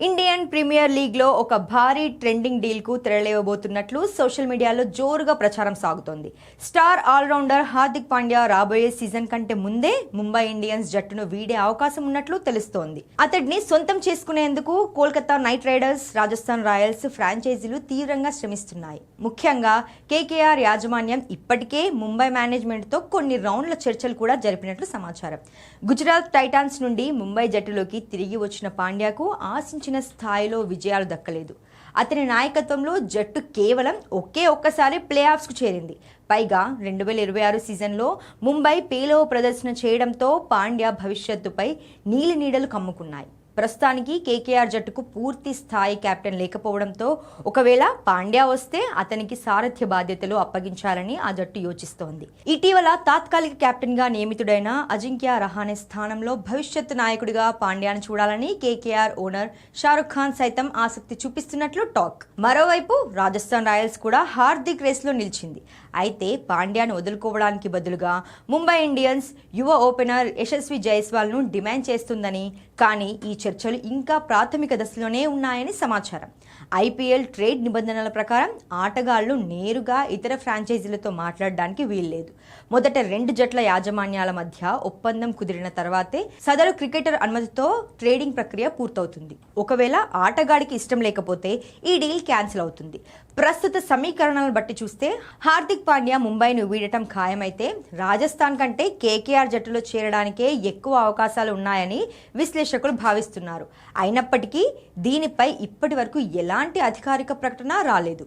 Indian premier league లో ఒక భారీ ట్రెండింగ్ డీల్ కు తెరలేవబోతున్నట్లు సోషల్ మీడియాలో జోరుగా ప్రచారం సాగుతోంది. స్టార్ ఆల్రౌండర్ హార్దిక్ పాండ్యా రాబోయే సీజన్ కంటే ముందే ముంబై ఇండియన్స్ జట్టును వీడే అవకాశం ఉన్నట్లు తెలుస్తోంది. అతడిని సొంతం చేసుకునేందుకు Kolkata Knight Riders, Rajasthan Royals ఫ్రాంచైజీలు తీవ్రంగా శ్రమిస్తున్నాయి. ముఖ్యంగా కేకేఆర్ యాజమాన్యం ఇప్పటికే ముంబై మేనేజ్మెంట్ తో కొన్ని రౌండ్ల చర్చలు కూడా జరిపినట్లు సమాచారం. గుజరాత్ టైటాన్స్ నుండి ముంబై జట్టులోకి తిరిగి వచ్చిన పాండ్యాకు ఆశించిన స్థాయిలో విజయాలు దక్కలేదు. అతని నాయకత్వంలో జట్టు కేవలం ఒక్కసారి ప్లే ఆఫ్స్ కు చేరింది. పైగా 2026 సీజన్లో ముంబై పేలవ ప్రదర్శన చేయడంతో పాండ్యా భవిష్యత్తుపై నీలి నీడలు కమ్ముకున్నాయి. ప్రస్తుతానికి కేకేఆర్ జట్టుకు పూర్తి స్థాయి కెప్టెన్ లేకపోవడంతో ఒకవేళ పాండ్యా వస్తే అతనికి సారథ్య బాధ్యతలు అప్పగించాలని ఆ జట్టు యోచిస్తోంది. ఇటీవల తాత్కాలిక కెప్టెన్ గా నియమితుడైన అజింక్య రహానే స్థానంలో భవిష్యత్తు నాయకుడిగా పాండ్యాను చూడాలని కేకేఆర్ ఓనర్ షారుఖ్ ఖాన్ సైతం ఆసక్తి చూపిస్తున్నట్లు టాక్. మరోవైపు రాజస్థాన్ రాయల్స్ కూడా హార్దిక్ రేస్ లో నిలిచింది. అయితే పాండ్యాను వదులుకోవడానికి బదులుగా ముంబై ఇండియన్స్ యువ ఓపెనర్ యశస్వి జైస్వాల్ ను డిమాండ్ చేస్తుందని, కానీ ఈ చర్చలు ఇంకా ప్రాథమిక దశలోనే ఉన్నాయని సమాచారం. ఐపీఎల్ ట్రేడ్ నిబంధనల ప్రకారం ఆటగాళ్లు నేరుగా ఇతర ఫ్రాంచైజీలతో మాట్లాడడానికి వీల్లేదు. మొదట 2 జట్ల యాజమాన్యాల మధ్య ఒప్పందం కుదిరిన తర్వాతే సదరు క్రికెటర్ అనుమతితో ట్రేడింగ్ ప్రక్రియ పూర్తవుతుంది. ఒకవేళ ఆటగాడికి ఇష్టం లేకపోతే ఈ డీల్ క్యాన్సిల్ అవుతుంది. ప్రస్తుత సమీకరణాలను బట్టి చూస్తే హార్దిక్ పాండ్యా ముంబైను వీడటం ఖాయమైతే రాజస్థాన్ కంటే కేకేఆర్ జట్టులో చేరడానికే ఎక్కువ అవకాశాలు ఉన్నాయని విశ్లేషకులు భావిస్తున్నారు. అయినప్పటికీ దీనిపై ఇప్పటి వరకు ఎలాంటి అధికారిక ప్రకటన రాలేదు.